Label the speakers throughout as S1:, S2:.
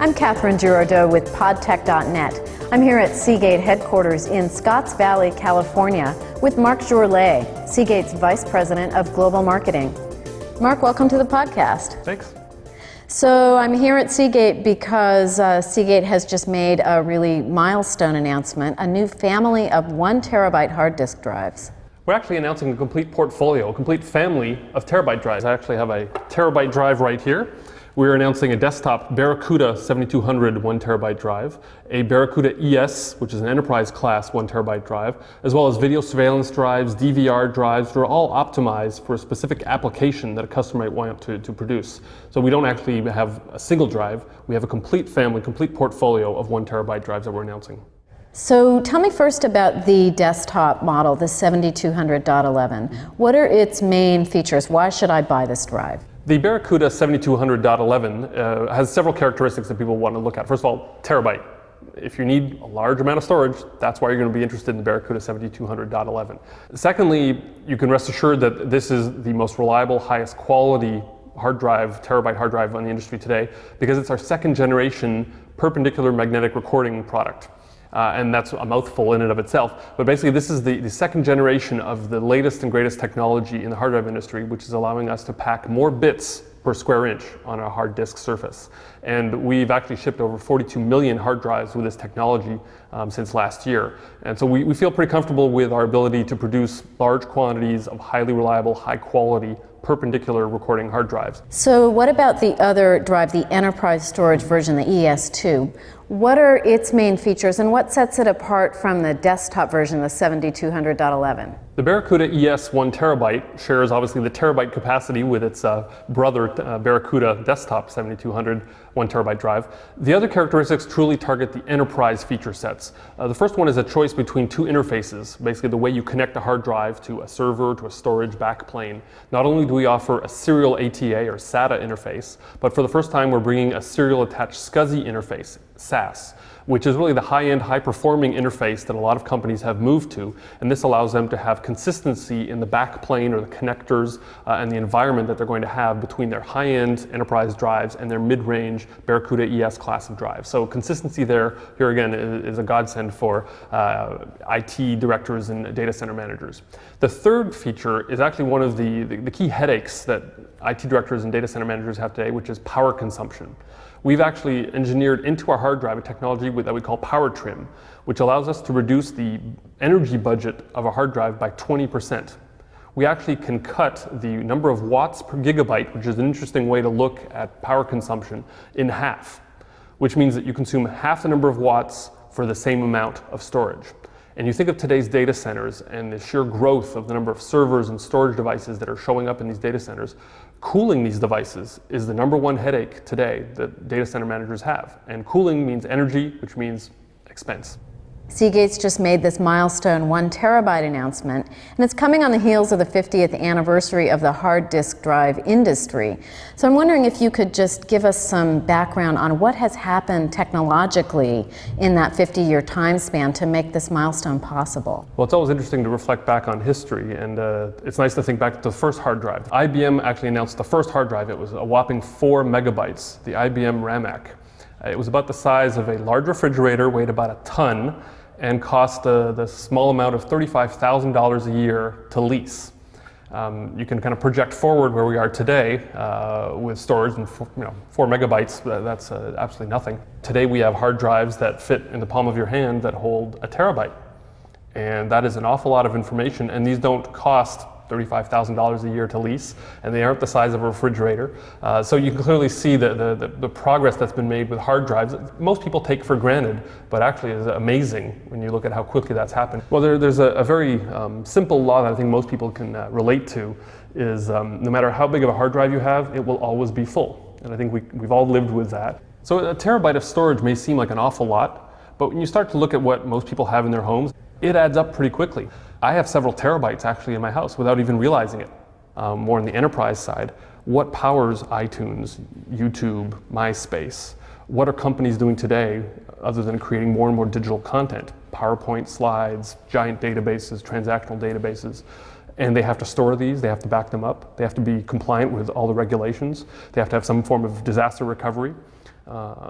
S1: I'm Catherine Girardeau with podtech.net. I'm here at Seagate headquarters in Scotts Valley, California, with Mark Jourlet, Seagate's Vice President of Global Marketing. Mark, welcome to the podcast.
S2: Thanks.
S1: So I'm here at Seagate because Seagate has just made a really milestone announcement, a new family of 1 terabyte hard disk drives.
S2: We're actually announcing a complete portfolio, a complete family of terabyte drives. I actually have a terabyte drive right here. We're announcing a desktop Barracuda 7200 1 terabyte drive, a Barracuda ES, which is an enterprise class 1 terabyte drive, as well as video surveillance drives, DVR drives that are all optimized for a specific application that a customer might want to produce. So we don't actually have a single drive, we have a complete family, complete portfolio of 1 terabyte drives that we're announcing.
S1: So tell me first about the desktop model, the 7200.11. What are its main features? Why should I buy this drive?
S2: The Barracuda 7200.11 has several characteristics that people want to look at. First of all, terabyte. If you need a large amount of storage, that's why you're going to be interested in the Barracuda 7200.11. Secondly, you can rest assured that this is the most reliable, highest quality hard drive, terabyte hard drive on the industry today, because it's our second generation perpendicular magnetic recording product. And that's a mouthful in and of itself. But basically this is the second generation of the latest and greatest technology in the hard drive industry, which is allowing us to pack more bits per square inch on a hard disk surface. And we've actually shipped over 42 million hard drives with this technology since last year. And so we feel pretty comfortable with our ability to produce large quantities of highly reliable, high quality, perpendicular recording hard drives.
S1: So what about the other drive, the enterprise storage version, the ES2? What are its main features and what sets it apart from the desktop version, the 7200.11?
S2: The Barracuda ES 1 terabyte shares obviously the terabyte capacity with its brother Barracuda desktop 7200 1 terabyte drive. The other characteristics truly target the enterprise feature sets. The first one is a choice between two interfaces, basically the way you connect a hard drive to a server, to a storage backplane. Not only do we offer a serial ATA or SATA interface, but for the first time we're bringing a serial attached SCSI interface, SAS, which is really the high-end, high-performing interface that a lot of companies have moved to, and this allows them to have consistency in the backplane or the connectors and the environment that they're going to have between their high-end enterprise drives and their mid-range Barracuda ES class of drives. So consistency there, here again, is a godsend for IT directors and data center managers. The third feature is actually one of the key headaches that IT directors and data center managers have today, which is power consumption. We've actually engineered into our hard drive a technology that we call power trim, which allows us to reduce the energy budget of a hard drive by 20%. We actually can cut the number of watts per gigabyte, which is an interesting way to look at power consumption, in half, which means that you consume half the number of watts for the same amount of storage. And you think of today's data centers and the sheer growth of the number of servers and storage devices that are showing up in these data centers, cooling these devices is the number one headache today that data center managers have. And cooling means energy, which means expense.
S1: Seagate's just made this milestone 1 terabyte announcement, and it's coming on the heels of the 50th anniversary of the hard disk drive industry. So I'm wondering if you could just give us some background on what has happened technologically in that 50-year time span to make this milestone possible.
S2: Well, it's always interesting to reflect back on history, and it's nice to think back to the first hard drive. IBM actually announced the first hard drive. It was a whopping 4 megabytes, the IBM Ramac. It was about the size of a large refrigerator, weighed about a ton, and cost the small amount of $35,000 a year to lease. You can kind of project forward where we are today with storage and 4 megabytes, that's absolutely nothing. Today we have hard drives that fit in the palm of your hand that hold a terabyte. And that is an awful lot of information, and these don't cost $35,000 a year to lease, and they aren't the size of a refrigerator. So you can clearly see the progress that's been made with hard drives that most people take for granted, but actually is amazing when you look at how quickly that's happened. Well, there's a very simple law that I think most people can relate to, is no matter how big of a hard drive you have, it will always be full. And I think we've all lived with that. So a terabyte of storage may seem like an awful lot, but when you start to look at what most people have in their homes, it adds up pretty quickly. I have several terabytes actually in my house without even realizing it. More on the enterprise side, what powers iTunes, YouTube, MySpace? What are companies doing today other than creating more and more digital content? PowerPoint slides, giant databases, transactional databases. And they have to store these, they have to back them up, they have to be compliant with all the regulations, they have to have some form of disaster recovery.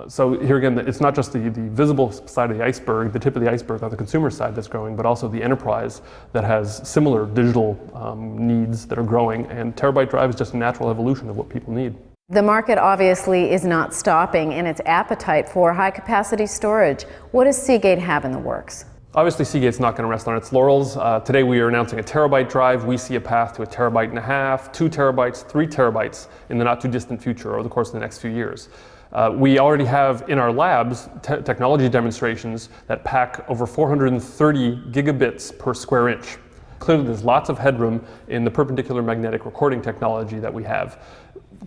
S2: So here again, it's not just the visible side of the iceberg, the tip of the iceberg on the consumer side that's growing, but also the enterprise that has similar digital needs that are growing, and terabyte drive is just a natural evolution of what people need.
S1: The market obviously is not stopping in its appetite for high-capacity storage. What does Seagate have in the works?
S2: Obviously, Seagate's not going to rest on its laurels. Today we are announcing a terabyte drive. We see a path to 1.5 terabytes, 2 terabytes, 3 terabytes in the not too distant future over the course of the next few years. We already have in our labs technology demonstrations that pack over 430 gigabits per square inch. Clearly there's lots of headroom in the perpendicular magnetic recording technology that we have.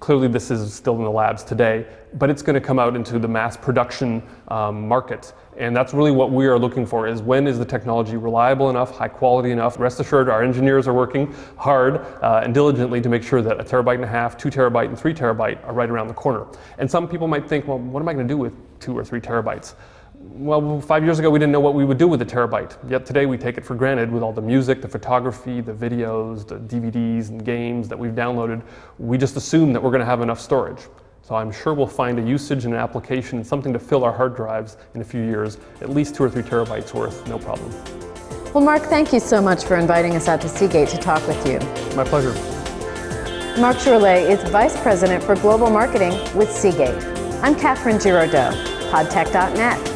S2: Clearly this is still in the labs today, but it's going to come out into the mass production market. And that's really what we are looking for, is when is the technology reliable enough, high quality enough. Rest assured our engineers are working hard and diligently to make sure that 1.5 terabytes, 2 terabytes, and 3 terabytes are right around the corner. And some people might think, well, what am I going to do with 2 or 3 terabytes? Well, 5 years ago we didn't know what we would do with a terabyte, yet today we take it for granted with all the music, the photography, the videos, the DVDs and games that we've downloaded. We just assume that we're going to have enough storage. So I'm sure we'll find a usage and an application, something to fill our hard drives in a few years, at least 2 or 3 terabytes worth, no problem.
S1: Well, Mark, thank you so much for inviting us out to Seagate to talk with you.
S2: My pleasure.
S1: Mark Jourlet is Vice President for Global Marketing with Seagate. I'm Catherine Giraudeau, podtech.net.